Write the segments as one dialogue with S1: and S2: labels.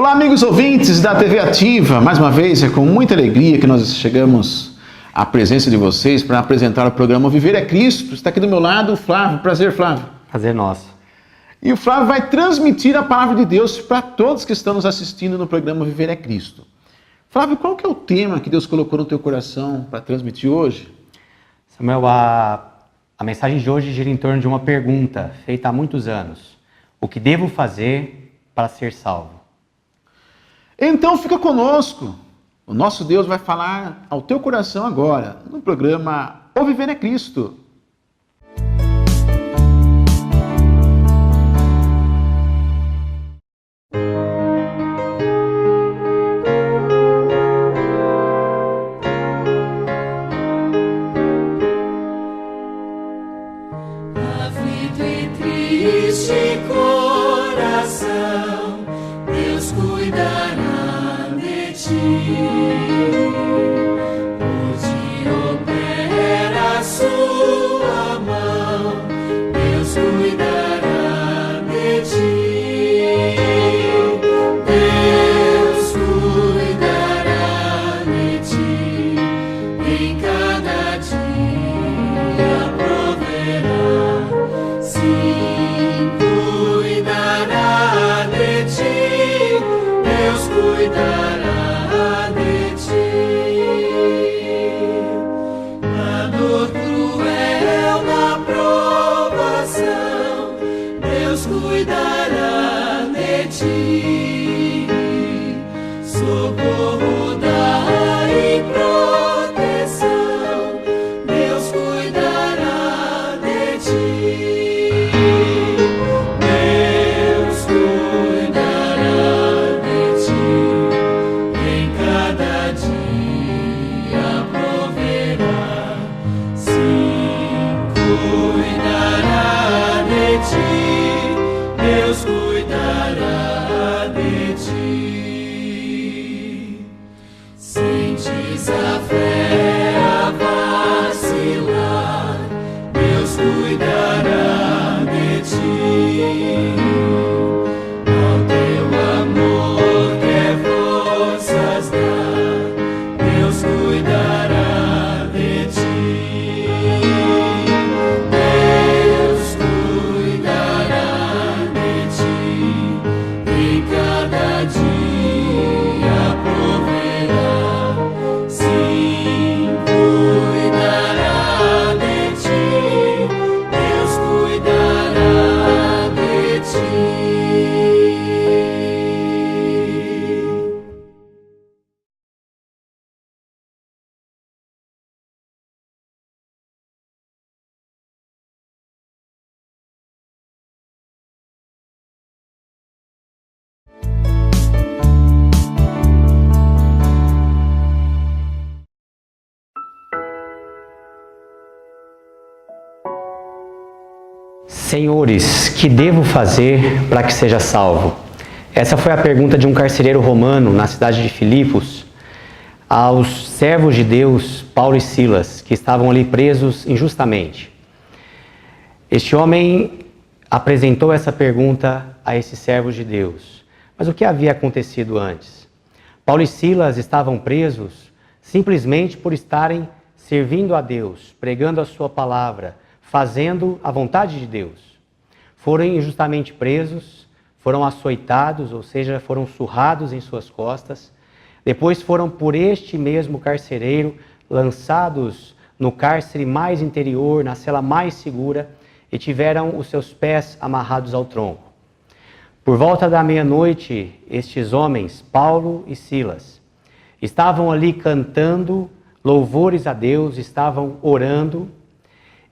S1: Olá, amigos ouvintes da TV Ativa. Mais uma vez, é com muita alegria que nós chegamos à presença de vocês para apresentar o programa Viver é Cristo. Está aqui do meu lado o Flávio. Prazer, Flávio.
S2: Prazer nosso.
S1: E o Flávio vai transmitir a palavra de Deus para todos que estão nos assistindo no programa Viver é Cristo. Flávio, qual que é o tema que Deus colocou no teu coração para transmitir hoje?
S2: Samuel, a mensagem de hoje gira em torno de uma pergunta feita há muitos anos. O que devo fazer para ser salvo?
S1: Então fica conosco. O nosso Deus vai falar ao teu coração agora, no programa O Viver é Cristo.
S3: Aflito e triste coração, Deus cuidará de ti. Hoje opera a sua mão, Deus cuidará de ti. Deus cuidará de ti, em cada dia proverá. Sim, cuidará de ti, Deus cuidará de ti. Na dor cruel, na provação, Deus cuidará de ti. Socorro dá e proteção, Deus cuidará de ti. Deus cuidará de ti, em cada dia proverá. Sim, cuidará de ti, Deus cuidará de ti. Sentes a fé a vacilar, Deus cuidará de ti. Ao teu amor quer forças dar, Deus cuidará de ti. Deus cuidará de ti, em cada dia proverá. Sim, cuidará de ti, Deus cuidará de ti.
S2: Senhores, que devo fazer para que seja salvo? Essa foi a pergunta de um carcereiro romano na cidade de Filipos aos servos de Deus, Paulo e Silas, que estavam ali presos injustamente. Este homem apresentou essa pergunta a esses servos de Deus. Mas o que havia acontecido antes? Paulo e Silas estavam presos simplesmente por estarem servindo a Deus, pregando a sua palavra, fazendo a vontade de Deus. Foram injustamente presos, foram açoitados, ou seja, foram surrados em suas costas. Depois foram por este mesmo carcereiro lançados no cárcere mais interior, na cela mais segura, e tiveram os seus pés amarrados ao tronco. Por volta da meia-noite, estes homens, Paulo e Silas, estavam ali cantando louvores a Deus, estavam orando,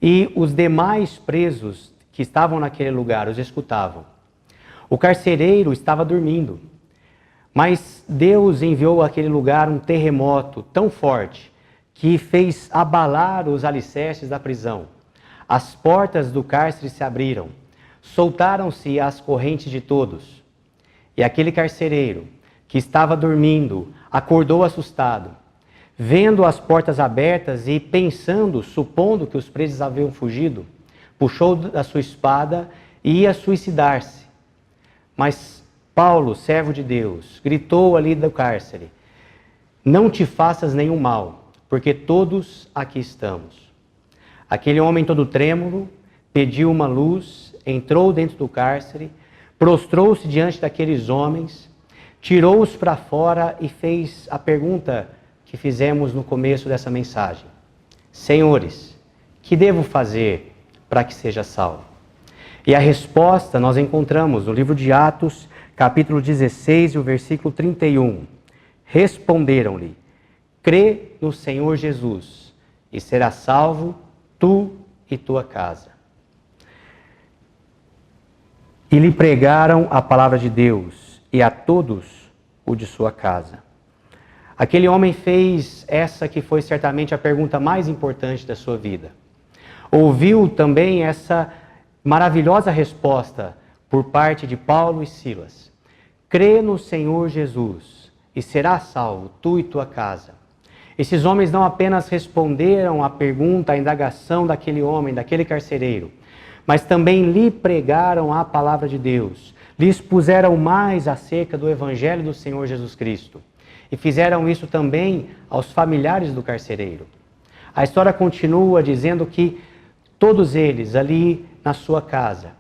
S2: e os demais presos que estavam naquele lugar os escutavam. O carcereiro estava dormindo, mas Deus enviou àquele lugar um terremoto tão forte que fez abalar os alicerces da prisão. As portas do cárcere se abriram, soltaram-se as correntes de todos. E aquele carcereiro, que estava dormindo, acordou assustado. Vendo as portas abertas e pensando, supondo que os presos haviam fugido, puxou da sua espada e ia suicidar-se. Mas Paulo, servo de Deus, gritou ali do cárcere: não te faças nenhum mal, porque todos aqui estamos. Aquele homem todo trêmulo pediu uma luz, entrou dentro do cárcere, prostrou-se diante daqueles homens, tirou-os para fora e fez a pergunta que fizemos no começo dessa mensagem: Senhores, que devo fazer para que seja salvo? E a resposta nós encontramos no livro de Atos, capítulo 16, e o versículo 31. Responderam-lhe: crê no Senhor Jesus, e serás salvo, tu e tua casa. E lhe pregaram a palavra de Deus, e a todos o de sua casa. Aquele homem fez essa que foi certamente a pergunta mais importante da sua vida. Ouviu também essa maravilhosa resposta por parte de Paulo e Silas: crê no Senhor Jesus e serás salvo, tu e tua casa. Esses homens não apenas responderam à pergunta, à indagação daquele homem, daquele carcereiro, mas também lhe pregaram a palavra de Deus, lhe expuseram mais acerca do Evangelho do Senhor Jesus Cristo. E fizeram isso também aos familiares do carcereiro. A história continua dizendo que todos eles ali na sua casa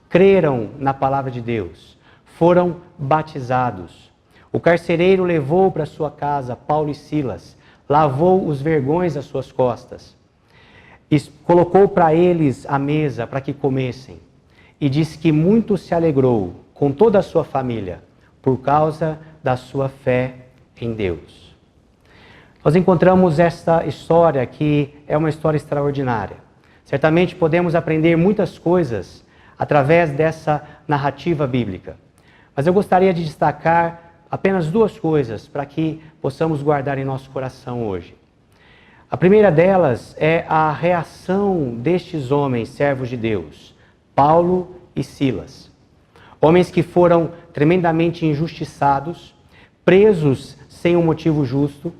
S2: creram na palavra de Deus, foram batizados. O carcereiro levou para sua casa Paulo e Silas, lavou os vergões das suas costas, colocou para eles a mesa para que comessem e disse que muito se alegrou com toda a sua família por causa da sua fé em Deus. Nós encontramos esta história que é uma história extraordinária. Certamente podemos aprender muitas coisas através dessa narrativa bíblica. Mas eu gostaria de destacar apenas duas coisas para que possamos guardar em nosso coração hoje. A primeira delas é a reação destes homens, servos de Deus, Paulo e Silas. Homens que foram tremendamente injustiçados, presos sem um motivo justo,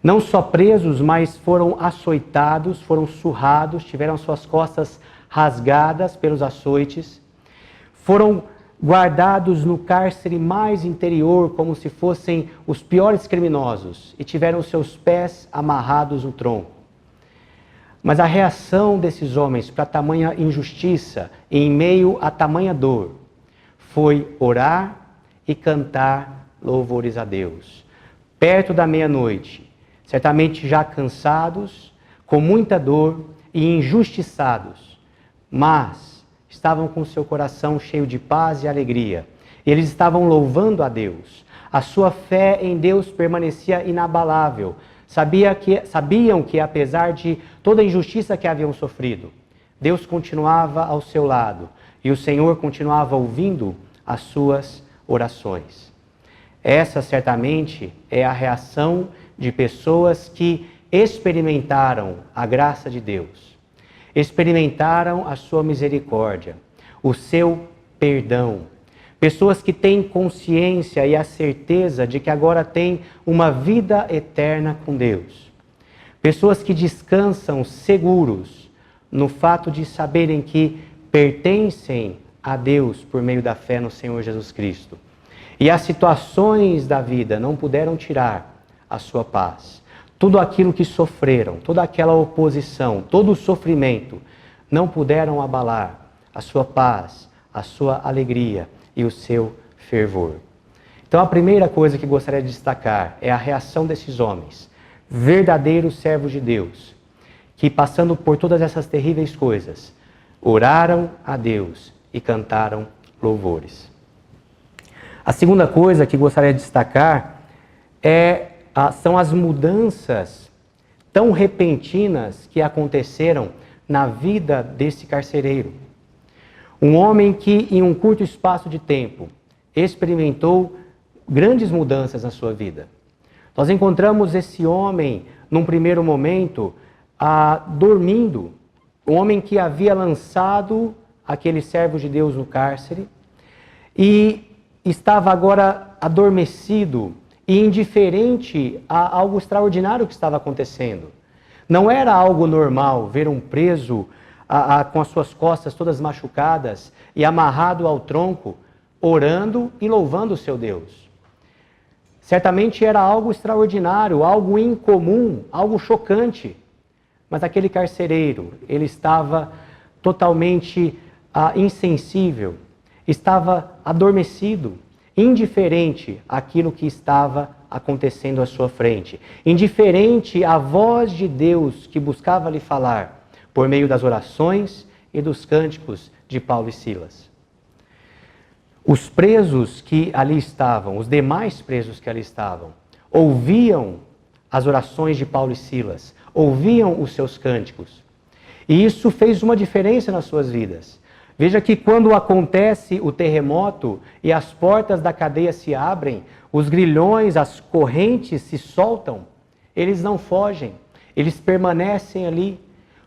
S2: não só presos, mas foram açoitados, foram surrados, tiveram suas costas rasgadas pelos açoites, foram guardados no cárcere mais interior como se fossem os piores criminosos e tiveram seus pés amarrados no tronco. Mas a reação desses homens para tamanha injustiça e em meio a tamanha dor foi orar e cantar louvores a Deus. Perto da meia-noite, certamente já cansados, com muita dor e injustiçados, mas estavam com seu coração cheio de paz e alegria. Eles estavam louvando a Deus. A sua fé em Deus permanecia inabalável. Sabiam que apesar de toda a injustiça que haviam sofrido, Deus continuava ao seu lado e o Senhor continuava ouvindo as suas orações. Essa certamente é a reação de pessoas que experimentaram a graça de Deus. Experimentaram a sua misericórdia, o seu perdão. Pessoas que têm consciência e a certeza de que agora têm uma vida eterna com Deus. Pessoas que descansam seguros no fato de saberem que pertencem a Deus por meio da fé no Senhor Jesus Cristo. E as situações da vida não puderam tirar a sua paz. Tudo aquilo que sofreram, toda aquela oposição, todo o sofrimento, não puderam abalar a sua paz, a sua alegria e o seu fervor. Então a primeira coisa que gostaria de destacar é a reação desses homens, verdadeiros servos de Deus, que passando por todas essas terríveis coisas, oraram a Deus e cantaram louvores. A segunda coisa que gostaria de destacar são as mudanças tão repentinas que aconteceram na vida desse carcereiro. Um homem que, em um curto espaço de tempo, experimentou grandes mudanças na sua vida. Nós encontramos esse homem, num primeiro momento, dormindo. Um homem que havia lançado aqueles servos de Deus no cárcere e estava agora adormecido e indiferente a algo extraordinário que estava acontecendo. Não era algo normal ver um preso com as suas costas todas machucadas e amarrado ao tronco orando e louvando o seu Deus. Certamente era algo extraordinário, algo incomum, algo chocante. Mas aquele carcereiro, ele estava totalmente insensível, estava adormecido, indiferente àquilo que estava acontecendo à sua frente, indiferente à voz de Deus que buscava lhe falar por meio das orações e dos cânticos de Paulo e Silas. Os presos que ali estavam, os demais presos que ali estavam, ouviam as orações de Paulo e Silas, ouviam os seus cânticos. E isso fez uma diferença nas suas vidas. Veja que quando acontece o terremoto e as portas da cadeia se abrem, os grilhões, as correntes se soltam, eles não fogem, eles permanecem ali,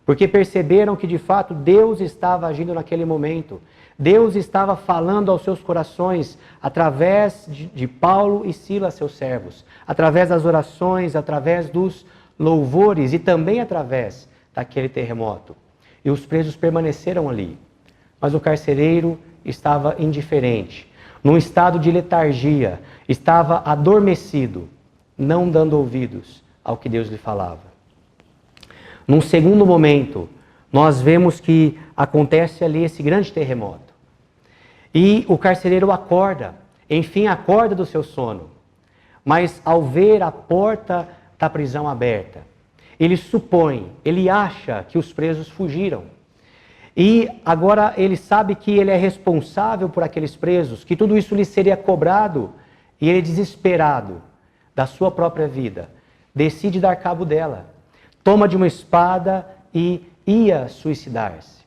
S2: porque perceberam que de fato Deus estava agindo naquele momento. Deus estava falando aos seus corações através de Paulo e Silas, seus servos, através das orações, através dos louvores e também através daquele terremoto. E os presos permaneceram ali. Mas o carcereiro estava indiferente, num estado de letargia, estava adormecido, não dando ouvidos ao que Deus lhe falava. Num segundo momento, nós vemos que acontece ali esse grande terremoto. E o carcereiro acorda, enfim acorda do seu sono. Mas ao ver a porta da prisão aberta, ele supõe, ele acha que os presos fugiram. E agora ele sabe que ele é responsável por aqueles presos, que tudo isso lhe seria cobrado, e ele, desesperado da sua própria vida, decide dar cabo dela. Toma de uma espada e ia suicidar-se.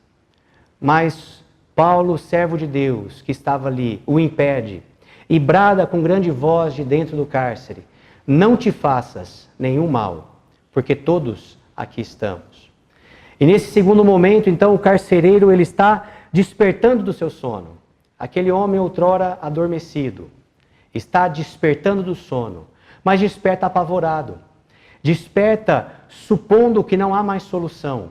S2: Mas Paulo, servo de Deus, que estava ali, o impede e brada com grande voz de dentro do cárcere: não te faças nenhum mal, porque todos aqui estamos. E nesse segundo momento, então, o carcereiro ele está despertando do seu sono. Aquele homem outrora adormecido está despertando do sono, mas desperta apavorado. Desperta supondo que não há mais solução,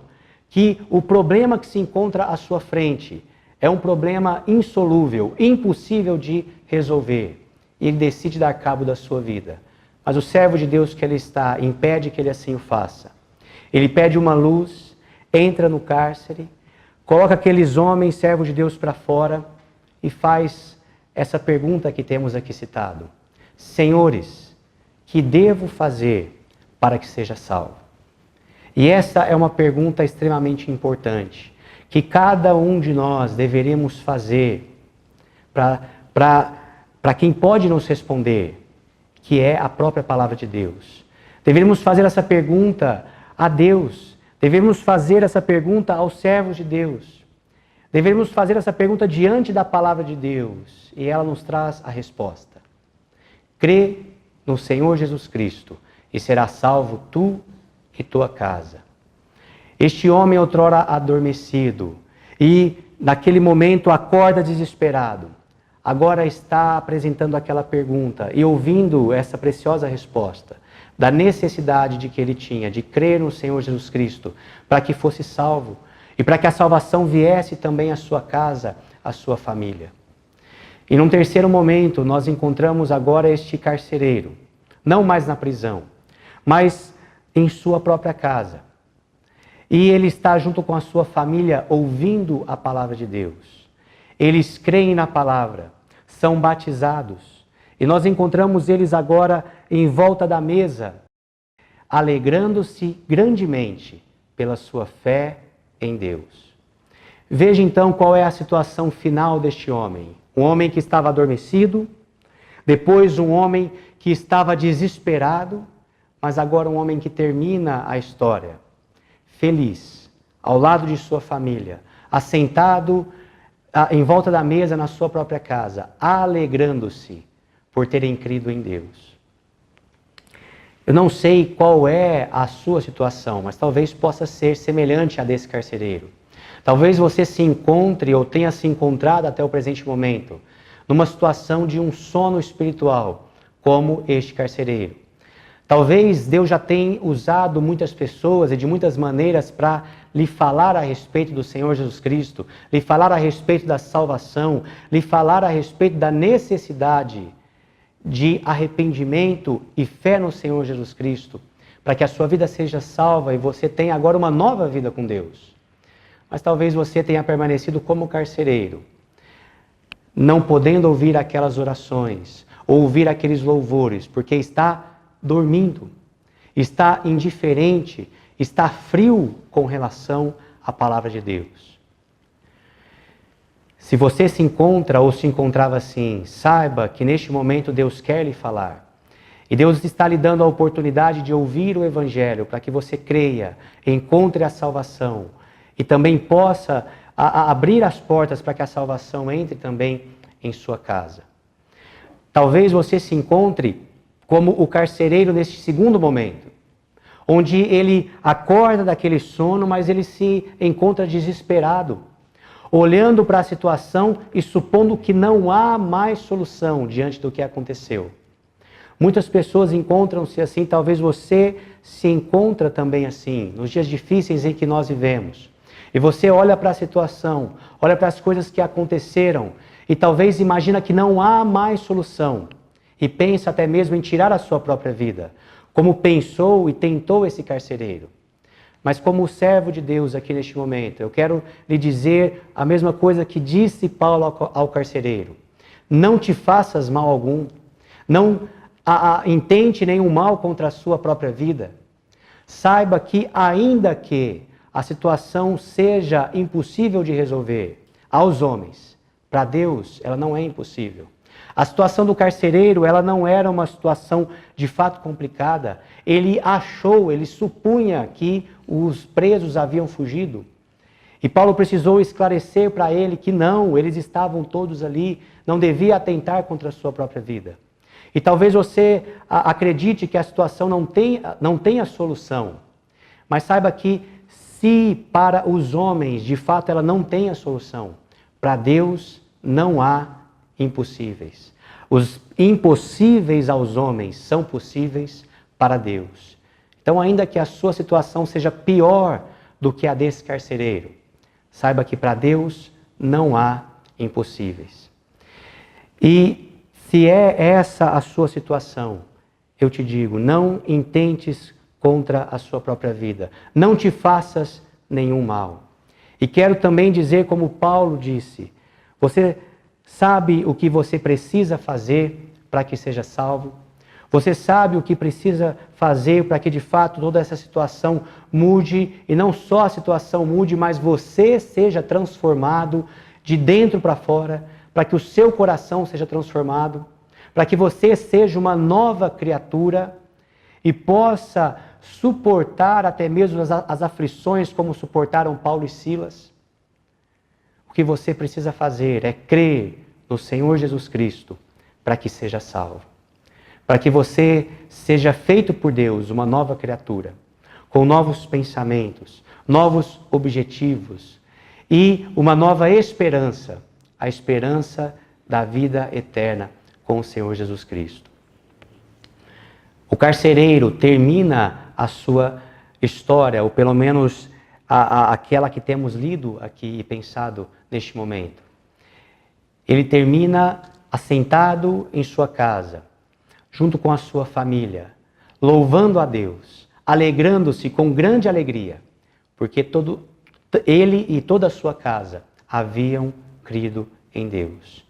S2: que o problema que se encontra à sua frente é um problema insolúvel, impossível de resolver. E ele decide dar cabo da sua vida. Mas o servo de Deus que ele está impede que ele assim o faça. Ele pede uma luz, entra no cárcere, coloca aqueles homens, servos de Deus, para fora e faz essa pergunta que temos aqui citado: Senhores, que devo fazer para que seja salvo? E essa é uma pergunta extremamente importante, que cada um de nós deveríamos fazer para quem pode nos responder, que é a própria palavra de Deus. Deveríamos fazer essa pergunta a Deus, devemos fazer essa pergunta aos servos de Deus, devemos fazer essa pergunta diante da palavra de Deus, e ela nos traz a resposta. Crê no Senhor Jesus Cristo e serás salvo tu e tua casa. Este homem outrora adormecido e naquele momento acorda desesperado, agora está apresentando aquela pergunta e ouvindo essa preciosa resposta da necessidade de que ele tinha de crer no Senhor Jesus Cristo para que fosse salvo e para que a salvação viesse também à sua casa, à sua família. E num terceiro momento nós encontramos agora este carcereiro, não mais na prisão, mas em sua própria casa. E ele está junto com a sua família ouvindo a palavra de Deus. Eles creem na palavra, são batizados. E nós encontramos eles agora em volta da mesa, alegrando-se grandemente pela sua fé em Deus. Veja então qual é a situação final deste homem. Um homem que estava adormecido, depois um homem que estava desesperado, mas agora um homem que termina a história feliz, ao lado de sua família, assentado em volta da mesa na sua própria casa, alegrando-se por terem crido em Deus. Eu não sei qual é a sua situação, mas talvez possa ser semelhante à desse carcereiro. Talvez você se encontre ou tenha se encontrado até o presente momento numa situação de um sono espiritual, como este carcereiro. Talvez Deus já tenha usado muitas pessoas e de muitas maneiras para lhe falar a respeito do Senhor Jesus Cristo, lhe falar a respeito da salvação, lhe falar a respeito da necessidade de arrependimento e fé no Senhor Jesus Cristo, para que a sua vida seja salva e você tenha agora uma nova vida com Deus. Mas talvez você tenha permanecido como carcereiro, não podendo ouvir aquelas orações, ou ouvir aqueles louvores, porque está dormindo, está indiferente, está frio com relação à palavra de Deus. Se você se encontra ou se encontrava assim, saiba que neste momento Deus quer lhe falar. E Deus está lhe dando a oportunidade de ouvir o Evangelho para que você creia, encontre a salvação e também possa abrir as portas para que a salvação entre também em sua casa. Talvez você se encontre como o carcereiro neste segundo momento, onde ele acorda daquele sono, mas ele se encontra desesperado, olhando para a situação e supondo que não há mais solução diante do que aconteceu. Muitas pessoas encontram-se assim, talvez você se encontra também assim, nos dias difíceis em que nós vivemos. E você olha para a situação, olha para as coisas que aconteceram e talvez imagina que não há mais solução e pensa até mesmo em tirar a sua própria vida, como pensou e tentou esse carcereiro. Mas como servo de Deus aqui neste momento, eu quero lhe dizer a mesma coisa que disse Paulo ao carcereiro. Não te faças mal algum, não intente nenhum mal contra a sua própria vida. Saiba que ainda que a situação seja impossível de resolver aos homens, para Deus ela não é impossível. A situação do carcereiro, ela não era uma situação de fato complicada. Ele supunha que os presos haviam fugido. E Paulo precisou esclarecer para ele que não, eles estavam todos ali, não devia atentar contra a sua própria vida. E talvez você acredite que a situação não tenha solução. Mas saiba que se para os homens, de fato, ela não tem a solução, para Deus não há impossíveis. Os impossíveis aos homens são possíveis para Deus. Então, ainda que a sua situação seja pior do que a desse carcereiro, saiba que para Deus não há impossíveis. E se é essa a sua situação, eu te digo, não intentes contra a sua própria vida. Não te faças nenhum mal. E quero também dizer, como Paulo disse, você sabe o que você precisa fazer para que seja salvo? Você sabe o que precisa fazer para que de fato toda essa situação mude, e não só a situação mude, mas você seja transformado de dentro para fora, para que o seu coração seja transformado, para que você seja uma nova criatura e possa suportar até mesmo as aflições como suportaram Paulo e Silas. O que você precisa fazer é crer no Senhor Jesus Cristo para que seja salvo. Para que você seja feito por Deus uma nova criatura, com novos pensamentos, novos objetivos e uma nova esperança, a esperança da vida eterna com o Senhor Jesus Cristo. O carcereiro termina a sua história, ou pelo menos aquela que temos lido aqui e pensado neste momento. Ele termina assentado em sua casa, junto com a sua família, louvando a Deus, alegrando-se com grande alegria, porque ele e toda a sua casa haviam crido em Deus.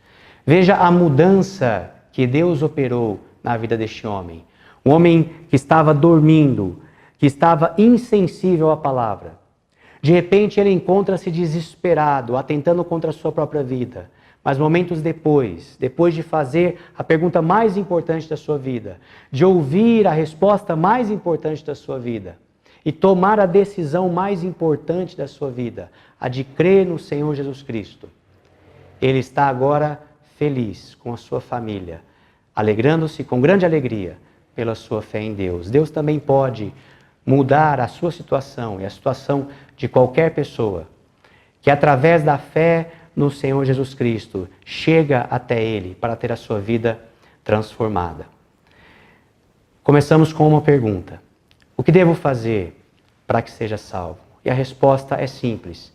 S2: Veja a mudança que Deus operou na vida deste homem. Um homem que estava dormindo, que estava insensível à palavra. De repente ele encontra-se desesperado, atentando contra a sua própria vida. Mas momentos depois de fazer a pergunta mais importante da sua vida, de ouvir a resposta mais importante da sua vida e tomar a decisão mais importante da sua vida, a de crer no Senhor Jesus Cristo, ele está agora feliz com a sua família, alegrando-se com grande alegria pela sua fé em Deus. Deus também pode mudar a sua situação e a situação de qualquer pessoa que através da fé no Senhor Jesus Cristo chega até Ele para ter a sua vida transformada. Começamos com uma pergunta: o que devo fazer para que seja salvo? E a resposta é simples: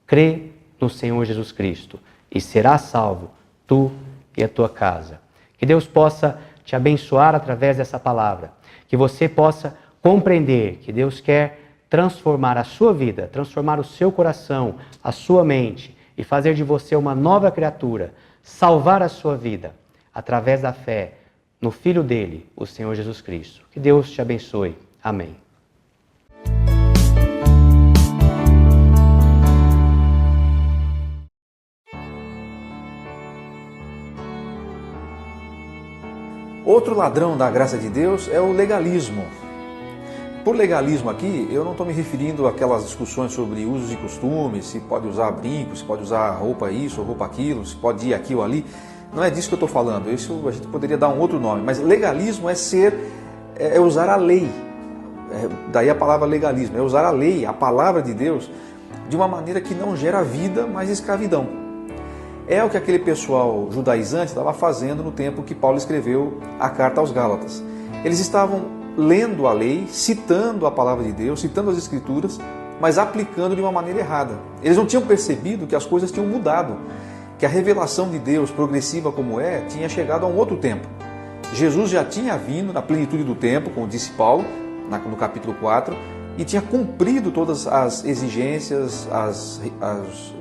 S2: crê no Senhor Jesus Cristo e serás salvo, tu e a tua casa. Que Deus possa te abençoar através dessa palavra, que você possa compreender que Deus quer transformar a sua vida, transformar o seu coração, a sua mente e fazer de você uma nova criatura, salvar a sua vida através da fé no Filho dele, o Senhor Jesus Cristo. Que Deus te abençoe. Amém.
S4: Outro ladrão da graça de Deus é o legalismo. Por legalismo aqui, eu não estou me referindo àquelas discussões sobre usos e costumes, se pode usar brinco, se pode usar roupa isso ou roupa aquilo, se pode ir aqui ou ali. Não é disso que eu estou falando, isso a gente poderia dar um outro nome, mas legalismo é usar a lei, daí a palavra legalismo, é usar a lei, a palavra de Deus, de uma maneira que não gera vida, mas escravidão. É o que aquele pessoal judaizante estava fazendo no tempo que Paulo escreveu a carta aos Gálatas. Eles estavam lendo a lei, citando a palavra de Deus, citando as Escrituras, mas aplicando de uma maneira errada. Eles não tinham percebido que as coisas tinham mudado, que a revelação de Deus, progressiva como tinha chegado a um outro tempo. Jesus já tinha vindo na plenitude do tempo, como disse Paulo, no capítulo 4, e tinha cumprido todas as exigências, as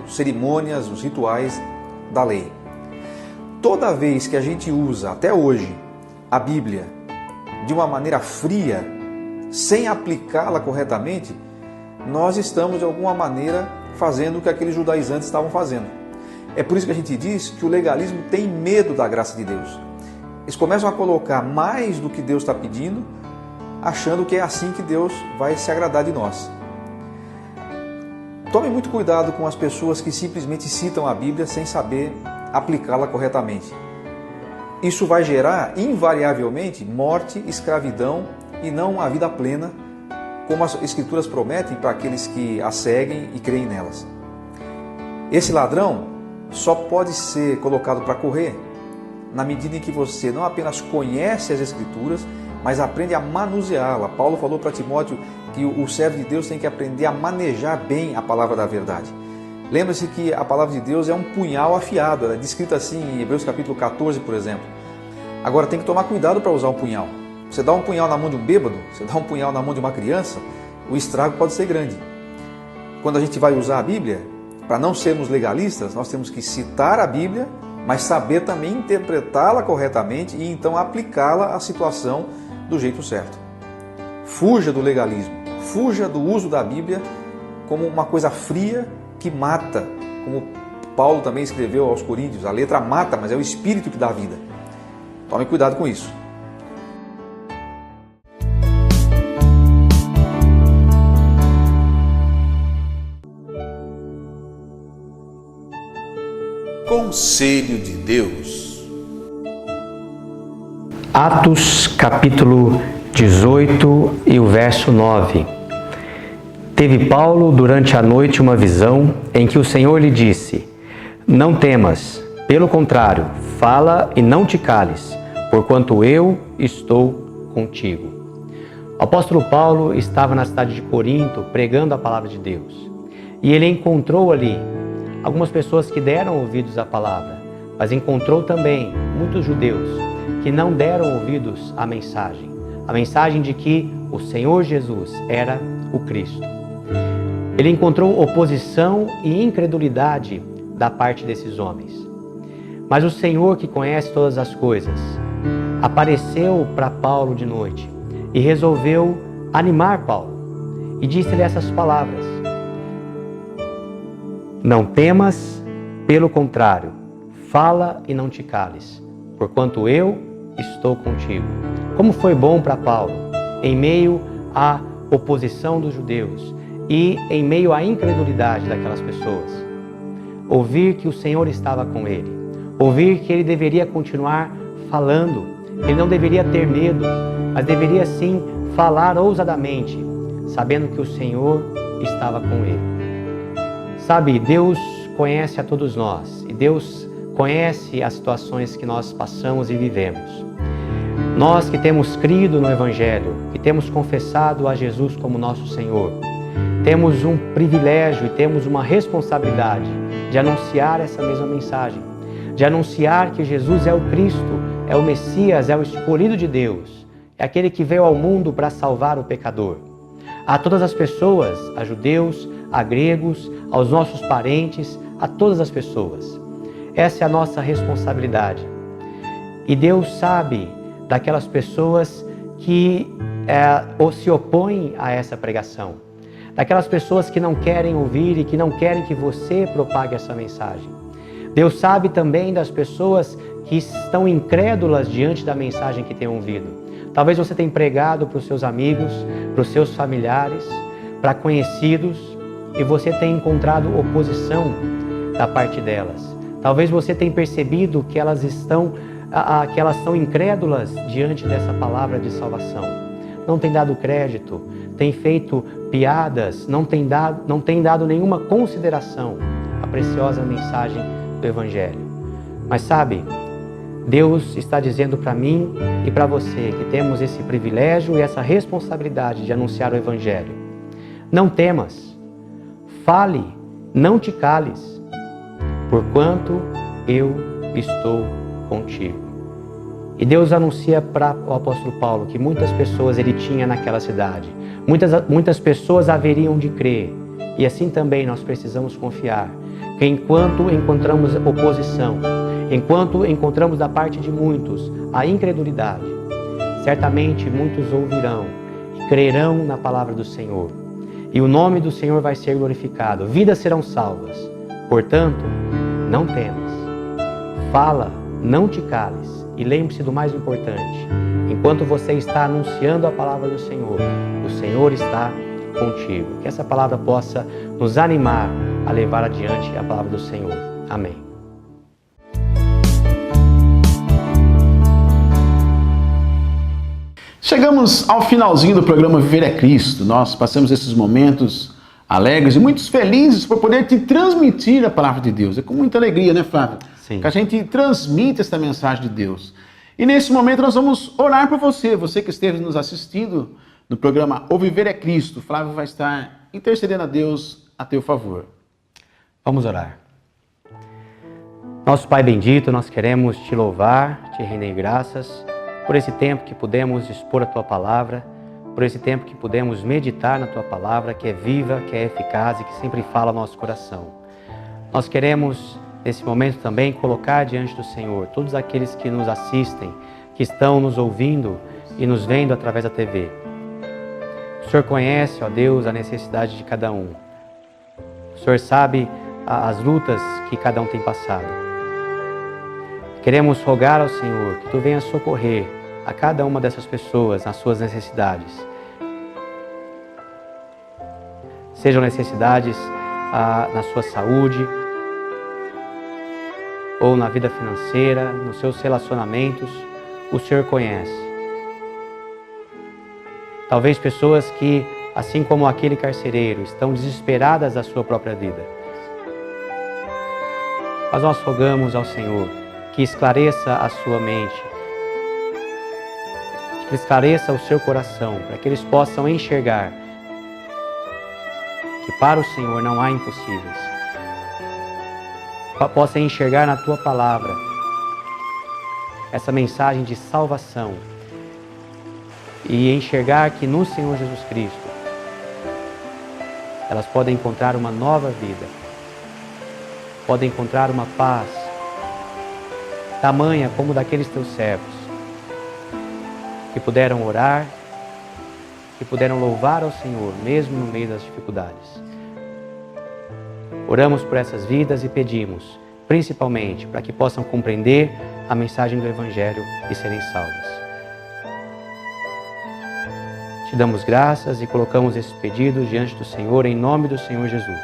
S4: cerimônias, os rituais da lei. Toda vez que a gente usa, até hoje, a Bíblia de uma maneira fria, sem aplicá-la corretamente, nós estamos de alguma maneira fazendo o que aqueles judaizantes estavam fazendo. É por isso que a gente diz que o legalismo tem medo da graça de Deus. Eles começam a colocar mais do que Deus está pedindo, achando que é assim que Deus vai se agradar de nós. Tome muito cuidado com as pessoas que simplesmente citam a Bíblia sem saber aplicá-la corretamente. Isso vai gerar, invariavelmente, morte, escravidão e não a vida plena, como as Escrituras prometem para aqueles que as seguem e creem nelas. Esse ladrão só pode ser colocado para correr na medida em que você não apenas conhece as Escrituras, mas aprende a manuseá-la. Paulo falou para Timóteo que o servo de Deus tem que aprender a manejar bem a palavra da verdade. Lembre-se que a palavra de Deus é um punhal afiado, ela é descrita assim em Hebreus capítulo 14, por exemplo. Agora tem que tomar cuidado para usar um punhal. Você dá um punhal na mão de um bêbado, você dá um punhal na mão de uma criança, o estrago pode ser grande. Quando a gente vai usar a Bíblia, para não sermos legalistas, nós temos que citar a Bíblia, mas saber também interpretá-la corretamente e então aplicá-la à situação do jeito certo. Fuja do legalismo, fuja do uso da Bíblia como uma coisa fria que mata, como Paulo também escreveu aos Coríntios, a letra mata, mas é o Espírito que dá vida. Tome cuidado com isso.
S1: Conselho de Deus.
S2: Atos capítulo 18 e o verso 9. Teve Paulo durante a noite uma visão em que o Senhor lhe disse: não temas, pelo contrário, fala e não te cales, porquanto eu estou contigo. O apóstolo Paulo estava na cidade de Corinto pregando a palavra de Deus. E ele encontrou ali algumas pessoas que deram ouvidos à palavra, mas encontrou também muitos judeus que não deram ouvidos à mensagem. A mensagem de que o Senhor Jesus era o Cristo. Ele encontrou oposição e incredulidade da parte desses homens. Mas o Senhor, que conhece todas as coisas, apareceu para Paulo de noite e resolveu animar Paulo. E disse-lhe essas palavras: não temas, pelo contrário, fala e não te cales, porquanto eu estou contigo. Como foi bom para Paulo, em meio à oposição dos judeus e em meio à incredulidade daquelas pessoas, ouvir que o Senhor estava com ele, ouvir que ele deveria continuar falando, ele não deveria ter medo, mas deveria sim falar ousadamente, sabendo que o Senhor estava com ele. Sabe, Deus conhece a todos nós e Deus conhece as situações que nós passamos e vivemos. Nós que temos crido no Evangelho, que temos confessado a Jesus como nosso Senhor, temos um privilégio e temos uma responsabilidade de anunciar essa mesma mensagem, de anunciar que Jesus é o Cristo, é o Messias, é o escolhido de Deus, é aquele que veio ao mundo para salvar o pecador. A todas as pessoas, a judeus, a gregos, aos nossos parentes, a todas as pessoas. Essa é a nossa responsabilidade. E Deus sabe daquelas pessoas que se opõem a essa pregação, daquelas pessoas que não querem ouvir e que não querem que você propague essa mensagem. Deus sabe também das pessoas que estão incrédulas diante da mensagem que têm ouvido. Talvez você tenha pregado para os seus amigos, para os seus familiares, para conhecidos, e você tenha encontrado oposição da parte delas. Talvez você tenha percebido que elas são incrédulas diante dessa palavra de salvação. Não tem dado crédito, tem feito piadas, não tem dado nenhuma consideração à preciosa mensagem do Evangelho. Mas sabe, Deus está dizendo para mim e para você que temos esse privilégio e essa responsabilidade de anunciar o Evangelho. Não temas, fale, não te cales, porquanto eu estou contigo. E Deus anuncia para o apóstolo Paulo que muitas pessoas ele tinha naquela cidade. Muitas pessoas haveriam de crer. E assim também nós precisamos confiar que enquanto encontramos oposição, enquanto encontramos da parte de muitos a incredulidade, certamente muitos ouvirão e crerão na palavra do Senhor. E o nome do Senhor vai ser glorificado. Vidas serão salvas. Portanto, não temas. Fala, não te cales. E lembre-se do mais importante. Enquanto você está anunciando a palavra do Senhor, o Senhor está contigo. Que essa palavra possa nos animar a levar adiante a palavra do Senhor. Amém.
S1: Chegamos ao finalzinho do programa Viver é Cristo. Nós passamos esses momentos alegres e muito felizes por poder te transmitir a palavra de Deus. É com muita alegria, né, Flávio?
S2: Sim.
S1: Que a gente transmite essa mensagem de Deus. E nesse momento nós vamos orar por você, você que esteve nos assistindo no programa O Viver é Cristo. O Flávio vai estar intercedendo a Deus a teu favor.
S2: Vamos orar. Nosso Pai bendito, nós queremos te louvar, te render graças por esse tempo que pudemos expor a Tua Palavra, por esse tempo que pudemos meditar na Tua Palavra, que é viva, que é eficaz e que sempre fala ao nosso coração. Nós queremos, nesse momento também, colocar diante do Senhor todos aqueles que nos assistem, que estão nos ouvindo e nos vendo através da TV. O Senhor conhece, ó Deus, a necessidade de cada um. O Senhor sabe as lutas que cada um tem passado. Queremos rogar ao Senhor que Tu venha socorrer a cada uma dessas pessoas nas suas necessidades. Sejam necessidades na sua saúde, ou na vida financeira, nos seus relacionamentos, o Senhor conhece. Talvez pessoas que, assim como aquele carcereiro, estão desesperadas da sua própria vida. Mas nós rogamos ao Senhor que esclareça a sua mente, que esclareça o seu coração, para que eles possam enxergar que para o Senhor não há impossíveis. Possa enxergar na Tua Palavra essa mensagem de salvação e enxergar que no Senhor Jesus Cristo elas podem encontrar uma nova vida, podem encontrar uma paz tamanha como daqueles Teus servos que puderam orar, que puderam louvar ao Senhor mesmo no meio das dificuldades. Oramos por essas vidas e pedimos, principalmente, para que possam compreender a mensagem do Evangelho e serem salvas. Te damos graças e colocamos esses pedidos diante do Senhor, em nome do Senhor Jesus.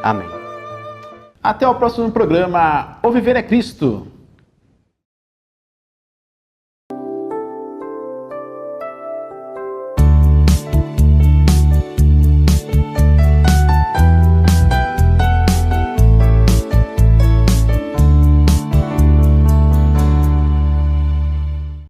S2: Amém.
S1: Até o próximo programa O Viver é Cristo.